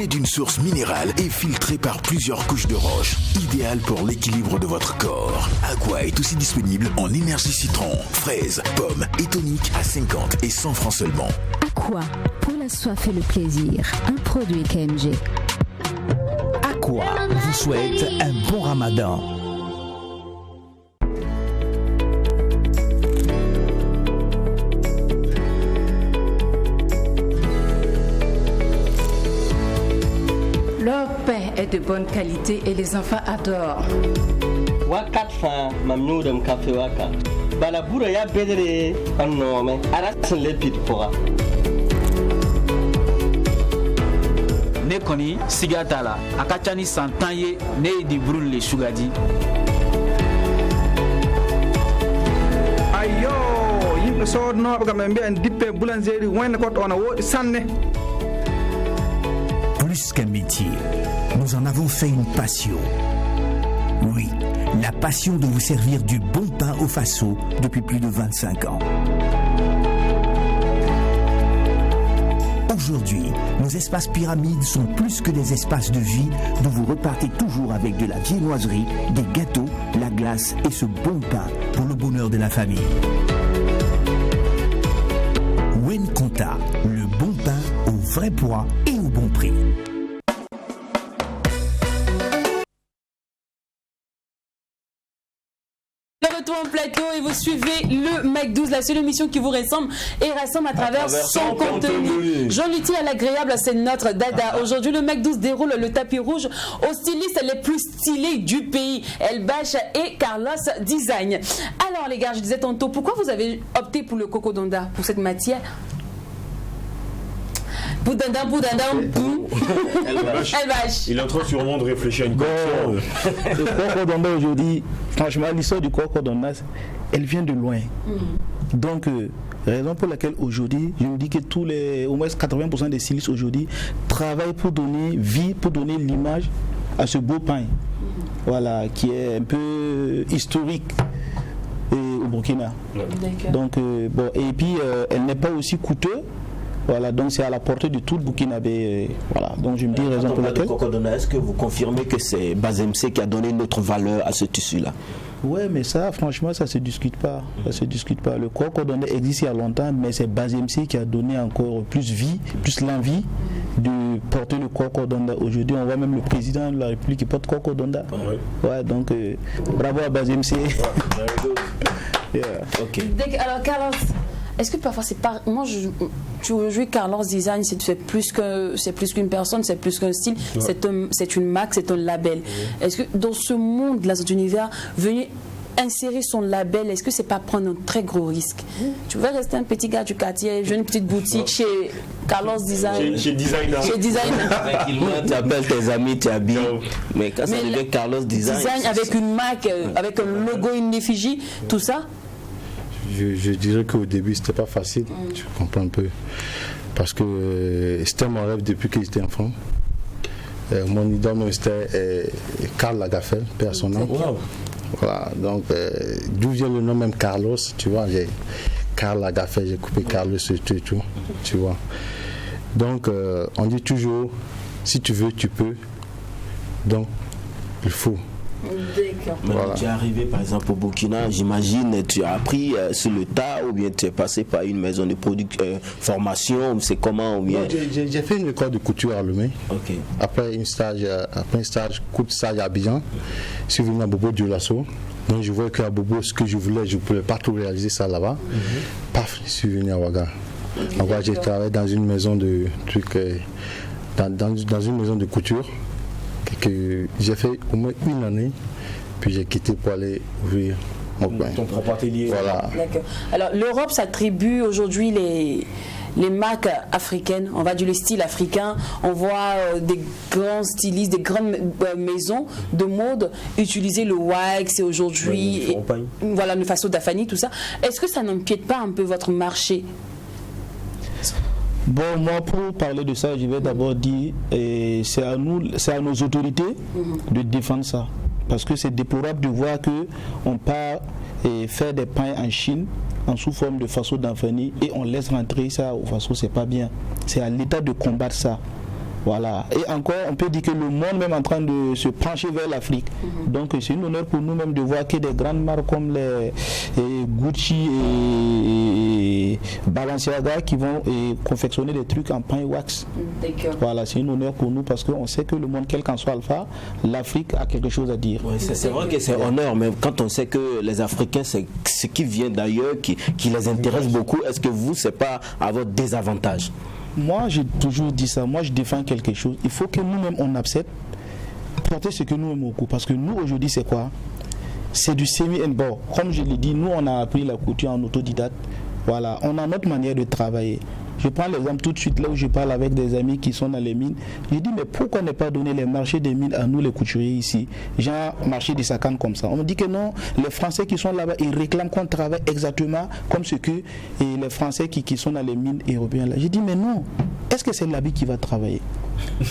D'une source minérale et filtrée par plusieurs couches de roche, idéal pour l'équilibre de votre corps. Aqua est aussi disponible en énergie citron, fraise, pomme et tonique à 50 et 100 francs seulement. Aqua, pour la soif et le plaisir, un produit KMG. Aqua vous souhaite un bon ramadan. Leur pain est de bonne qualité et les enfants adorent. Wakatfa mamnudam kafe waka. Balabura ya bedere annome arasin lepit pora. Ne koni sigata la akachani santaye ne di brun le sugadi. Ayo yimbe sodno be gambe en dippe boulangerie wonne ko on wodi sanne. Plus qu'un métier, nous en avons fait une passion. Oui, la passion de vous servir du bon pain au Faso depuis plus de 25 ans. Aujourd'hui, nos espaces pyramides sont plus que des espaces de vie dont vous repartez toujours avec de la viennoiserie, des gâteaux, la glace et ce bon pain pour le bonheur de la famille. Wen Conta, le bon pain au vrai poids et au bon prix. En plateau et vous suivez le Mac 12, la seule émission qui vous rassemble et rassemble à travers son contenu. Jean Luthier à l'agréable, c'est notre dada. Aujourd'hui, le Mac 12 déroule le tapis rouge aux stylistes les plus stylés du pays, Elbach et Carlos Design. Alors les gars, je disais tantôt, pourquoi vous avez opté pour le Coco Danda, pour cette matière? Elbach. Il est en train sûrement de réfléchir à une question. Le Coco Danda aujourd'hui, franchement, l'histoire du Coco Danda, elle vient de loin. Donc, raison pour laquelle aujourd'hui, je me dis que au moins 80% des stylistes aujourd'hui travaillent pour donner vie, pour donner l'image à ce beau pain, voilà, qui est un peu historique au Burkina. Donc, et puis, elle n'est pas aussi coûteuse. Voilà, donc c'est à la portée de tout le Burkinabé. Voilà, donc je me dis raison pour laquelle. Est-ce que vous confirmez que c'est Bazemse qui a donné notre valeur à ce tissu-là? Ouais, mais ça, franchement, ça se discute pas. Ça se discute pas. Le coordonné existe il y a longtemps, mais c'est Bazemse qui a donné encore plus vie, plus l'envie de porter le coordonné. Aujourd'hui, on voit même le président de la République qui porte coordonné. Ouais, donc bravo à Bazemse. Yeah. Okay. Alors, Carlos, est-ce que parfois c'est pas. Moi, aujourd'hui, Carlos Design, c'est plus qu'une personne, c'est plus qu'un style, c'est une marque, c'est un label. Est-ce que dans ce monde-là, cet univers, venir insérer son label, est-ce que c'est pas prendre un très gros risque? Tu veux rester un petit gars du quartier, j'ai une petite boutique chez Carlos Design. Chez Designer. Chez Designer. Tu appelles tes amis, tu habilles. Mais quand ça devient Carlos Design. Avec une marque, avec un logo, une effigie, tout ça. Je dirais qu'au début, c'était pas facile. Tu comprends un peu. Parce que c'était mon rêve depuis que j'étais enfant. Mon idole, c'était Karl Lagerfeld, père son nom. Wow. Voilà, donc d'où vient le nom même Carlos, tu vois, j'ai Karl Lagerfeld, j'ai coupé Carlos et tout, tu vois. Donc on dit toujours, si tu veux, tu peux. Donc, il faut. Voilà. Tu es arrivé par exemple au Burkina, j'imagine, tu as appris sur le tas ou bien tu es passé par une maison de formation, c'est comment ou bien... J'ai fait une école de couture à Lomé. Okay. Après un stage, coup de stage à Abidjan, je suis venu à Bobo Dioulasso. Donc je voyais qu'à Bobo, ce que je voulais, je ne pouvais pas tout réaliser ça là-bas. Paf, je suis venu à Ouaga. À Ouaga, j'ai travaillé dans une maison de trucs, dans une maison de couture. Que j'ai fait au moins une année, puis j'ai quitté pour aller ouvrir ton propre atelier. Voilà. D'accord. Alors l'Europe s'attribue aujourd'hui les marques africaines, on va dire le style africain, on voit des grands stylistes, des grandes maisons de mode utiliser le wax et aujourd'hui, voilà, le Faso Dafani, tout ça. Est-ce que ça n'empiète pas un peu votre marché? Bon, moi, pour parler de ça, je vais d'abord dire, c'est à nos autorités de défendre ça. Parce que c'est déplorable de voir qu'on part faire des pains en Chine en sous forme de Faso Dafani et on laisse rentrer ça au Faso, c'est pas bien. C'est à l'État de combattre ça. Voilà. Et encore, on peut dire que le monde même est en train de se pencher vers l'Afrique. Donc c'est un honneur pour nous-mêmes de voir que des grandes marques comme les Gucci et Balenciaga qui vont confectionner des trucs en pain wax. Voilà, c'est un honneur pour nous parce qu'on sait que le monde, quel qu'en soit alpha, l'Afrique a quelque chose à dire. Oui, c'est vrai que c'est honneur, mais quand on sait que les Africains, c'est ce qui vient d'ailleurs, qui les intéresse beaucoup, est-ce que vous, c'est pas à votre désavantage? Moi, j'ai toujours dit ça. Moi, je défends quelque chose. Il faut que nous-mêmes, on accepte porter ce que nous aimons beaucoup. Parce que nous, aujourd'hui, c'est quoi? C'est du semi-and-board. Comme je l'ai dit, nous, on a appris la couture en autodidacte. Voilà, on a notre manière de travailler. Je prends l'exemple tout de suite là où je parle avec des amis qui sont dans les mines. Je dis mais pourquoi ne pas donner les marchés des mines à nous les couturiers ici, genre marché des Sakan comme ça. On me dit que non, les Français qui sont là-bas, ils réclament qu'on travaille exactement comme ce que les Français qui sont dans les mines européennes là. Je dis mais non, est-ce que c'est l'habit qui va travailler?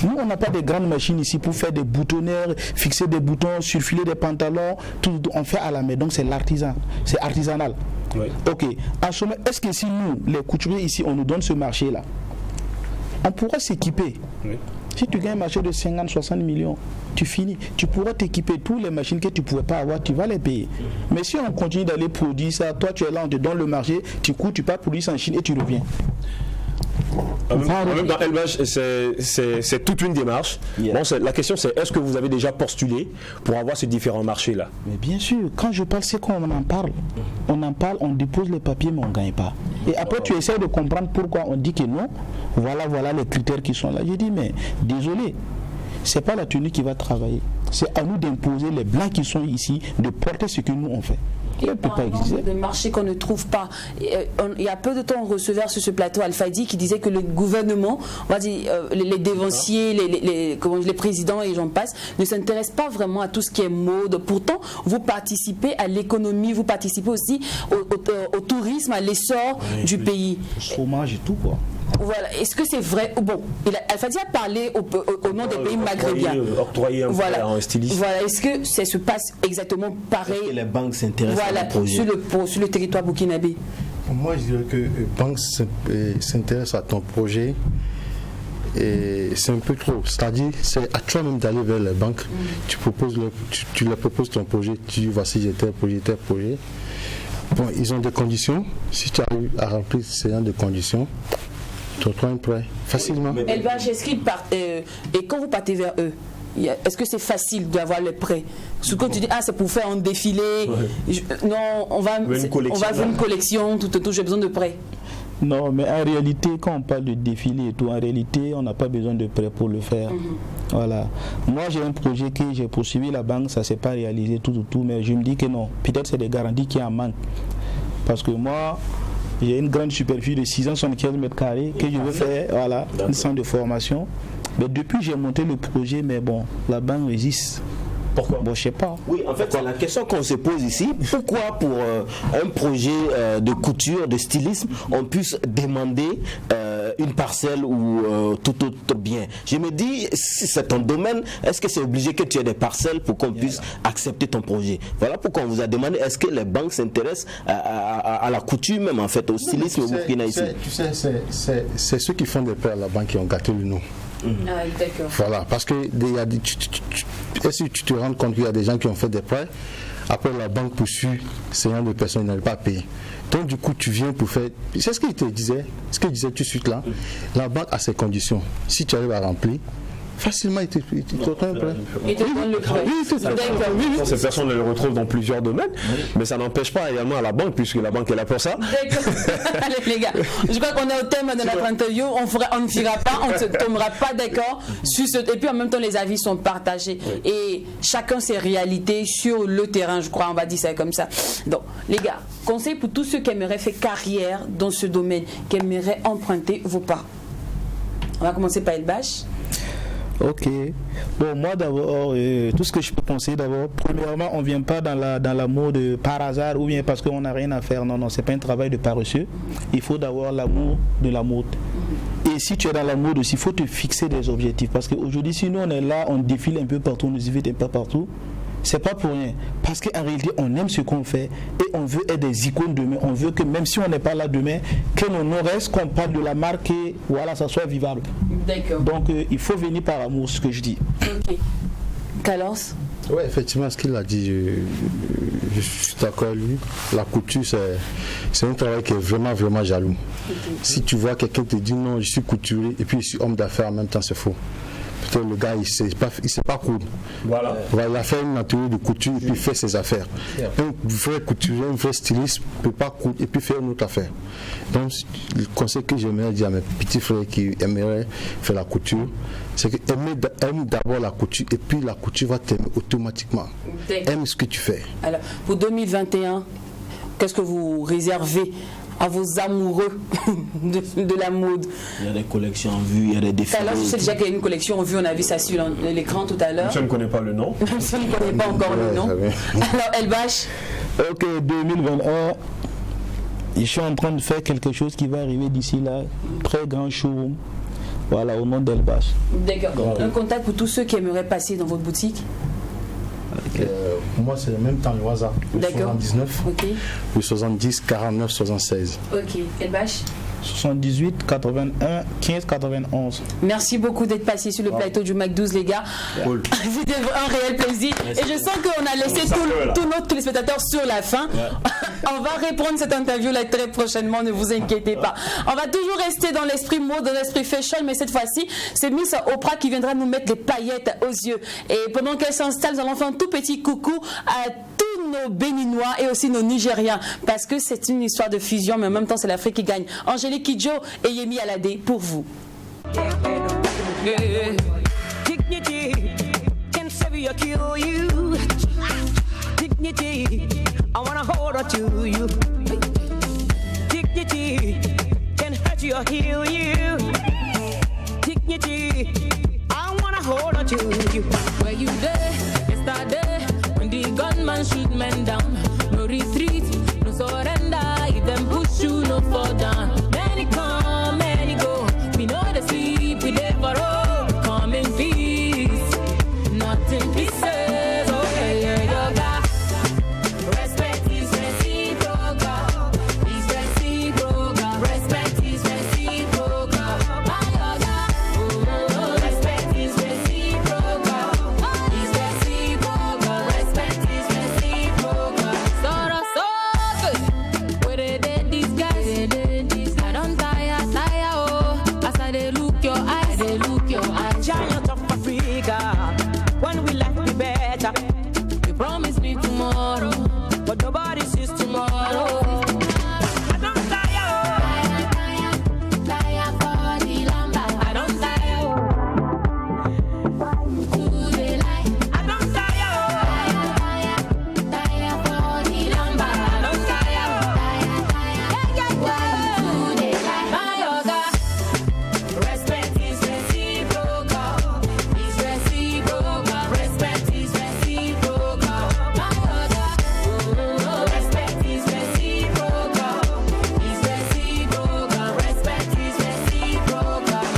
Nous on n'a pas de grandes machines ici pour faire des boutonneurs, fixer des boutons, surfiler des pantalons, tout on fait à la main, donc c'est l'artisan, c'est artisanal. Oui. Ok, en somme, est-ce que si nous, les couturiers ici, on nous donne ce marché-là, on pourrait s'équiper. Oui. Si tu gagnes un marché de 50-60 millions, tu finis. Tu pourras t'équiper toutes les machines que tu ne pouvais pas avoir, tu vas les payer. Mais si on continue d'aller produire ça, toi tu es là, on te donne le marché, tu cours, tu pars produire ça en Chine et tu reviens. Même dans l'élevage, c'est toute une démarche. Yeah. Bon, la question c'est est-ce que vous avez déjà postulé pour avoir ces différents marchés-là? Mais bien sûr, quand je parle, c'est qu'on en parle. On en parle, on dépose les papiers, mais on ne gagne pas. Et après, tu essaies de comprendre pourquoi on dit que non. Voilà les critères qui sont là. Je dis, mais désolé, ce n'est pas la tenue qui va travailler. C'est à nous d'imposer les blancs qui sont ici, de porter ce que nous on fait. Elle ne peut pas exister. Des marchés qu'on ne trouve pas. Il y a peu de temps, on recevait sur ce plateau Alfadi qui disait que le gouvernement, on va dire les dévanciers, les présidents et j'en passe, ne s'intéressent pas vraiment à tout ce qui est mode. Pourtant, vous participez à l'économie, vous participez aussi au tourisme, à l'essor du pays. Chômage et tout, quoi. Voilà. Est-ce que c'est vrai? Bon, Alfadi a parlé au nom des pays maghrébiens. Octroyer un prêt à un styliste. Voilà. Est-ce que ça se passe exactement pareil? Les banques s'intéressent à projet. Sur le territoire burkinabé. Moi, je dirais que les banques s'intéressent à ton projet. Et c'est un peu trop. C'est-à-dire, c'est à toi-même d'aller vers les banques. Tu leur proposes ton projet. Tu dis, voici, j'ai tel projet. Bon, ils ont des conditions. Si tu arrives à remplir ces genre de conditions, tu reçois un prêt facilement. Elbach, est-ce qu'ils partent et quand vous partez vers eux, est-ce que c'est facile d'avoir le prêt? Parce que quand tu dis c'est pour faire un défilé, non, on va faire une collection, tout, j'ai besoin de prêt. Non, mais en réalité, quand on parle de défilé et tout, en réalité, on n'a pas besoin de prêt pour le faire. Voilà. Moi, j'ai un projet que j'ai poursuivi la banque, ça ne s'est pas réalisé tout, mais je me dis que non. Peut-être c'est des garanties qui en manquent. Parce que moi, j'ai une grande superficie de 675 mètres carrés que je veux faire, voilà, un centre de formation. Mais depuis, j'ai monté le projet, mais bon, la banque résiste. Pourquoi? Bon, je sais pas. Oui, en fait, c'est la question qu'on se pose ici. Pourquoi pour un projet de couture, de stylisme, on puisse demander une parcelle ou tout autre bien? Je me dis, si c'est ton domaine, est-ce que c'est obligé que tu aies des parcelles pour qu'on puisse accepter ton projet? Voilà pourquoi on vous a demandé, est-ce que les banques s'intéressent à la couture même, en fait, au stylisme au Burkina ici? Tu sais, c'est ceux qui font des prêts à la banque qui ont gâté le nom. D'accord. Voilà, parce que est-ce que tu te rends compte qu'il y a des gens qui ont fait des prêts, après la banque poursuit ces gens de personnes qui n'arrivent pas à payer. Donc du coup tu viens pour faire, c'est ce qu'il te disait, tout de suite là, la banque a ses conditions. Si tu arrives à remplir, facilement, il te donne le prêt. Il te donne le prêt. Oui. Ces personnes, le retrouvent dans plusieurs domaines, mais ça n'empêche pas également à la banque, puisque la banque est là pour ça. D'accord. Allez les gars, je crois qu'on est au thème de notre interview, on ne fera pas, on ne se tombera pas d'accord sur ce... Et puis en même temps, les avis sont partagés. Oui. Et chacun ses réalités sur le terrain, je crois, on va dire ça comme ça. Donc, les gars, conseil pour tous ceux qui aimeraient faire carrière dans ce domaine, qui aimeraient emprunter vos pas. On va commencer par Elbach. Ok. Bon, moi d'abord, tout ce que je peux penser d'abord, premièrement, on ne vient pas dans la mode par hasard ou bien parce qu'on n'a rien à faire. Non, c'est pas un travail de paresseux. Il faut d'abord l'amour de la mode. Et si tu es dans la mode aussi, il faut te fixer des objectifs. Parce qu'aujourd'hui, si nous on est là, on défile un peu partout, on nous invite un peu partout, c'est pas pour rien. Parce qu'en réalité, on aime ce qu'on fait et on veut être des icônes demain. On veut que même si on n'est pas là demain, que nos noms restent, qu'on parle de la marque et voilà, ça soit vivable. D'accord. Donc, il faut venir par amour, ce que je dis. Ok. Calence? Oui, effectivement, ce qu'il a dit, je suis d'accord avec lui. La couture, c'est un travail qui est vraiment, vraiment jaloux. Okay. Si tu vois quelqu'un te dit non, je suis couturier et puis je suis homme d'affaires en même temps, c'est faux. Peut-être le gars, il ne sait pas coudre. Voilà. Il a fait une atelier de couture et puis il fait ses affaires. Un vrai couturier, un vrai styliste ne peut pas coudre et puis faire une autre affaire. Donc, le conseil que j'aimerais dire à mes petits frères qui aimeraient faire la couture, c'est que aime d'abord la couture et puis la couture va t'aimer automatiquement. Aime ce que tu fais. Alors, pour 2021, qu'est-ce que vous réservez à vos amoureux de la mode? Il y a des collections en vue, il y a des défilés. Alors, je sais déjà qu'il y a une collection en vue, on a vu ça sur l'écran tout à l'heure. Je ne connais pas le nom. Je ne connais pas encore le nom. Alors, Elbach? Ok, 2021, je suis en train de faire quelque chose qui va arriver d'ici là, très grand showroom. Voilà, au nom d'Elbach. D'accord. Un contact pour tous ceux qui aimeraient passer dans votre boutique? Moi, c'est le même temps, le hasard. Le 79, le 70, 49, 76. Ok. Elbach? 78, 81, 15, 91. Merci beaucoup d'être passé sur le plateau du Mac 12, les gars. Cool. C'était un réel plaisir. Merci. Et je sens qu'on a laissé tous nos téléspectateurs sur la fin. On va reprendre cette interview-là très prochainement, ne vous inquiétez pas. On va toujours rester dans l'esprit mode, dans l'esprit fashion, mais cette fois-ci, c'est Miss Oprah qui viendra nous mettre les paillettes aux yeux. Et pendant qu'elle s'installe, nous allons faire un tout petit coucou à tous nos Béninois et aussi nos Nigériens, parce que c'est une histoire de fusion, mais en même temps, c'est l'Afrique qui gagne. Angélique Kidjo et Yemi Alade pour vous. Dignity, I wanna hold on to you. Dignity, can hurt you or heal you. Dignity, I wanna hold on to you. Where you there, yesterday, when the gunman shoot men down. No retreat, no surrender, if them push you, no fall down. Many come, many go, we know the sleep, we there for all. Come in peace, not in pieces, oh yeah, yeah, yeah, yeah. Respect is reciprocal, is reciprocal. Respect is reciprocal, my yoga. Oh, respect is reciprocal, is reciprocal. Respect is reciprocal. Sorrow, so good. Where they these guys, I don't tire, oh. As I they look your eyes, they look your eyes. Giant of Africa, when we life be better. You promise me tomorrow, But nobody sees tomorrow. I don't tire for the lamba. I don't tire to the light. I don't tire for the lamba. I don't tire to the light. My yoga, respect is reciprocal. Is reciprocal. Respect is reciprocal. My yoga, respect is reciprocal. Is reciprocal. Respect is reciprocal.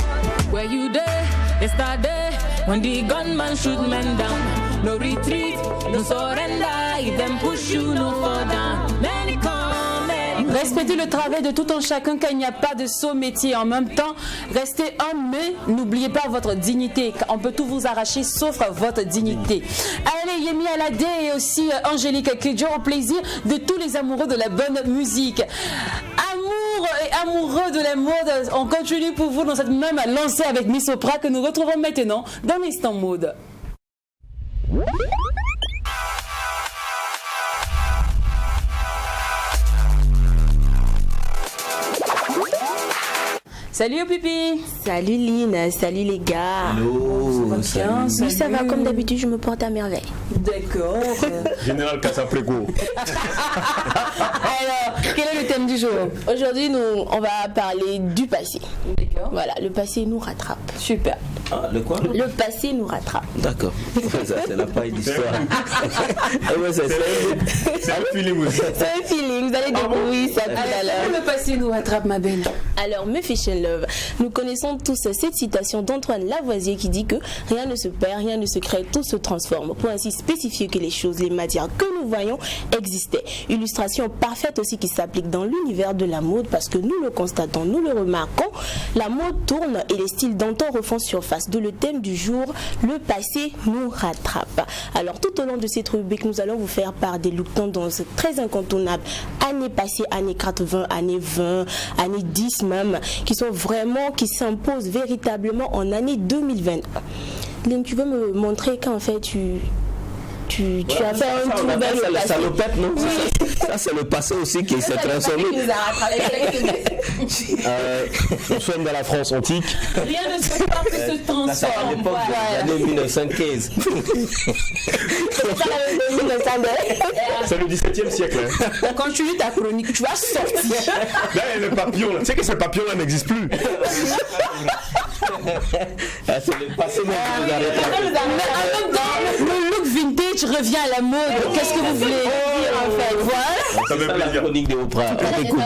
Where you there, yesterday, when the gunman shoot men down. No retreat, no surrender. If them push you, no fall down. Many come, many go. Respectez le travail de tout un chacun car il n'y a pas de saut métier. En même temps, restez humble, mais n'oubliez pas votre dignité. On peut tout vous arracher sauf votre dignité. Allez, Yemi Alade et aussi Angélique Kidjo au plaisir de tous les amoureux de la bonne musique. Amour et amoureux de la mode, on continue pour vous dans cette même lancée avec Miss Oprah que nous retrouvons maintenant dans l'Instant Mode. Salut Pipi. Salut Lynn, salut les gars. Hello, Bien, Oui, ça va comme d'habitude, je me porte à merveille. D'accord. Général Casapreco. Alors, quel est le thème du jour? Aujourd'hui, on va parler du passé. D'accord. Voilà, le passé nous rattrape. Super. Ah, le quoi? Le passé nous rattrape. D'accord. Ça n'a pas d'histoire. Ah ouais, c'est un feeling aussi. C'est un feeling, vous allez découvrir ça tout à l'heure. Le passé nous rattrape, ma belle. Alors, me fiche love, nous connaissons tous cette citation d'Antoine Lavoisier qui dit que rien ne se perd, rien ne se crée, tout se transforme. Pour ainsi spécifier que les choses, les matières que nous voyons existaient. Illustration parfaite aussi qui s'applique dans l'univers de la mode parce que nous le constatons, nous le remarquons. La mode tourne et les styles d'antan refont surface. De le thème du jour, le passé nous rattrape. Alors tout au long de cette rubrique, nous allons vous faire part des looks tendances très incontournables. Années passées, années 80, années 20, années 10 même, qui sont vraiment, qui s'imposent véritablement en année 2021. Lynn, tu veux me montrer qu'en fait tu as fait un tour vers le passé. Salopette, non? Oui. Ça, c'est le passé aussi qui s'est transformé. Nous sommes dans la France antique. Rien ne se passe, se transforme. Ça, à l'époque de l'année 1915. C'est le 17e siècle. Hein. Quand tu lis ta chronique, tu vas sortir. Là, le papillon, là. Tu sais que ce papillon-là n'existe plus. C'est le passé même qui nous arrête. En même temps, le look vintage revient à la mode. Qu'est-ce que vous voulez dire en fait? Voilà. Ça veut la chronique de Oprah.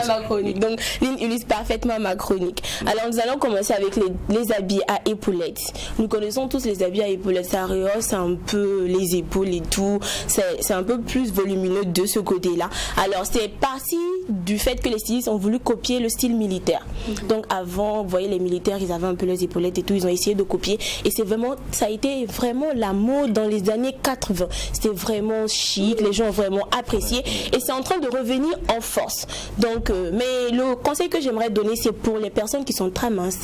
Ma chronique. Donc, Lynn illustre parfaitement ma chronique. Alors, nous allons commencer avec les habits à épaulettes. Nous connaissons tous les habits à épaulettes. Ça rehausse un peu les épaules et tout. C'est un peu plus volumineux de ce côté-là. Alors, c'est parti du fait que les stylistes ont voulu copier le style militaire. Donc, avant, vous voyez, les militaires, ils avaient un peu les épaulettes et tout. Ils ont essayé de copier. Et c'est vraiment, ça a été vraiment la mode dans les années 80. C'était vraiment chic. Les gens ont vraiment apprécié. Et c'est en train de revenir en force. Donc, mais le conseil que j'aimerais donner, c'est pour les personnes qui sont très minces,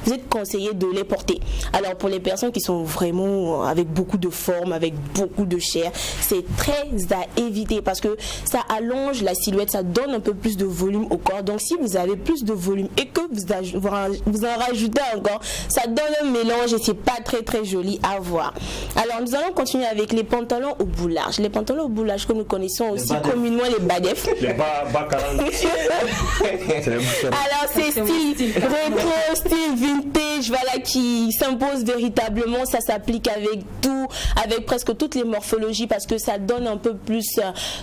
vous êtes conseillé de les porter. Alors, pour les personnes qui sont vraiment avec beaucoup de forme, avec beaucoup de chair, c'est très à éviter parce que ça allonge la silhouette, ça donne un peu plus de volume au corps. Donc, si vous avez plus de volume et que vous en rajoutez encore, ça donne un mélange et c'est pas très très joli à voir. Alors, nous allons continuer avec les pantalons pantalons au bout large. Les pantalons au bout large que nous connaissons aussi communément les badef. Les bas 40. Alors c'est style rétro, style vintage, voilà, qui s'impose véritablement. Ça s'applique avec tout, avec presque toutes les morphologies, parce que ça donne un peu plus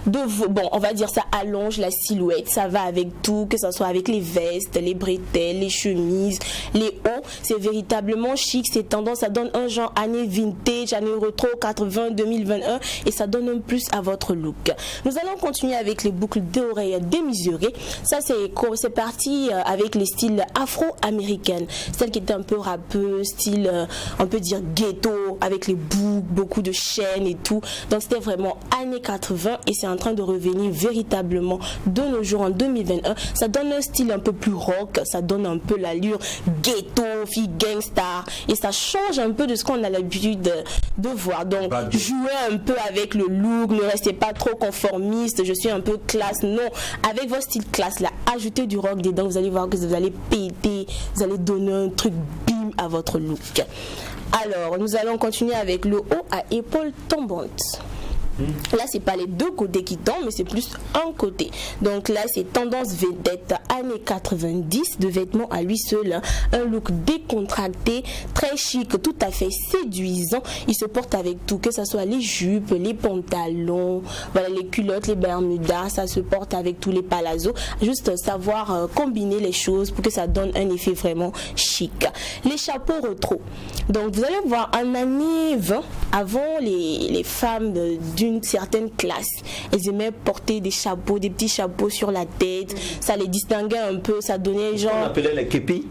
bon, on va dire, ça allonge la silhouette, ça va avec tout, que ce soit avec les vestes, les bretelles, les chemises, les hauts. C'est véritablement chic, c'est tendance, ça donne un genre année vintage, année rétro 80, 2021, et ça donne un plus à votre look. Nous allons continuer avec les boucles d'oreilles démesurées. Ça c'est parti avec les styles afro-américaines, celle qui était un peu rappeuse, style on peut dire ghetto, avec les boucles, beaucoup de chaînes et tout. Donc c'était vraiment années 80 et c'est en train de revenir véritablement de nos jours en 2021. Ça donne un style un peu plus rock, ça donne un peu l'allure ghetto, fille gangsta, et ça change un peu de ce qu'on a l'habitude de voir. Donc jouez un peu avec le look, ne restez pas trop conformiste, je suis un peu classe, non, avec votre style classe là, ajoutez du rock dedans, vous allez voir que vous allez péter, vous allez donner un truc bim à votre look. Alors nous allons continuer avec le haut à épaules tombantes. Là, c'est pas les deux côtés qui tombent, mais c'est plus un côté. Donc là, c'est tendance vedette années 90, de vêtements à lui seul, hein. Un look décontracté, très chic, tout à fait séduisant. Il se porte avec tout, que ce soit les jupes, les pantalons, voilà, les culottes, les bermudas, ça se porte avec tous les palazzos. Juste savoir combiner les choses pour que ça donne un effet vraiment chic. Les chapeaux rétro. Donc vous allez voir, en année 20, avant les femmes d'une certaine classe, elles aimaient porter des chapeaux, des petits chapeaux sur la tête, ça les distinguait un peu, ça donnait genre... On appelait les képis.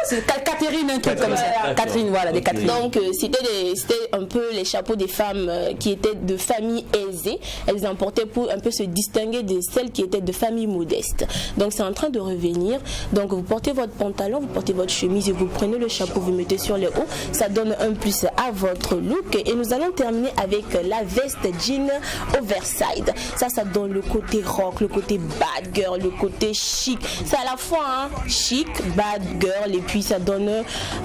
C'est Catherine, un truc comme ça. Catherine, voilà, des Catherine. Donc c'était un peu les chapeaux des femmes qui étaient de famille aisée. Elles en portaient pour un peu se distinguer de celles qui étaient de famille modeste. Donc c'est en train de revenir. Donc vous portez votre pantalon, vous portez votre chemise et vous prenez le chapeau, vous mettez sur le haut. Ça donne un plus à votre look. Et nous allons terminer avec la veste jean overside. Ça donne le côté rock, le côté bad girl, le côté chic. C'est à la fois chic, bad girl, et puis ça donne,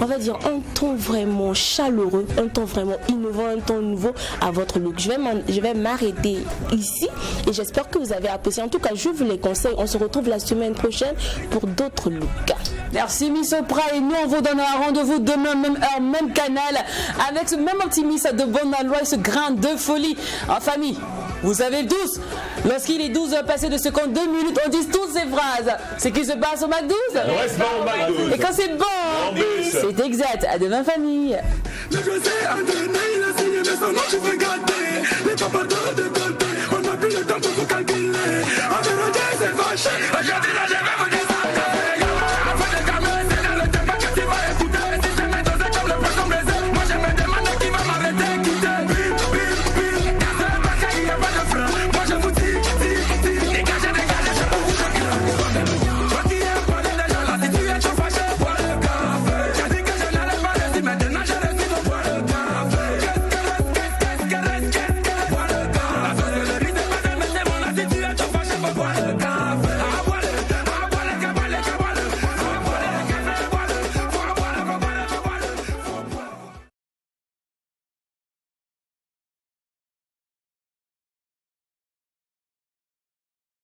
on va dire, un ton vraiment chaleureux, un ton vraiment innovant, un ton nouveau à votre look. Je vais m'arrêter ici et j'espère que vous avez apprécié. En tout cas, je vous les conseille. On se retrouve la semaine prochaine pour d'autres looks. Merci Miss Oprah, et nous on vous donnera rendez-vous demain, même heure, même canal, avec ce même optimisme de bonne loi et ce grain de folie en famille. Vous savez tous, lorsqu'il est 12 passé de secondes 2 minutes, on dit toutes ces phrases. C'est qui se passe au McDo. Et quand c'est bon, c'est exact. À demain famille. Je sais, il a signé, mais son nom tu veux garder. Les papas de côté, on n'a plus le temps pour vous calculer. En vérité, c'est fâché. Aujourd'hui, là, je vais vous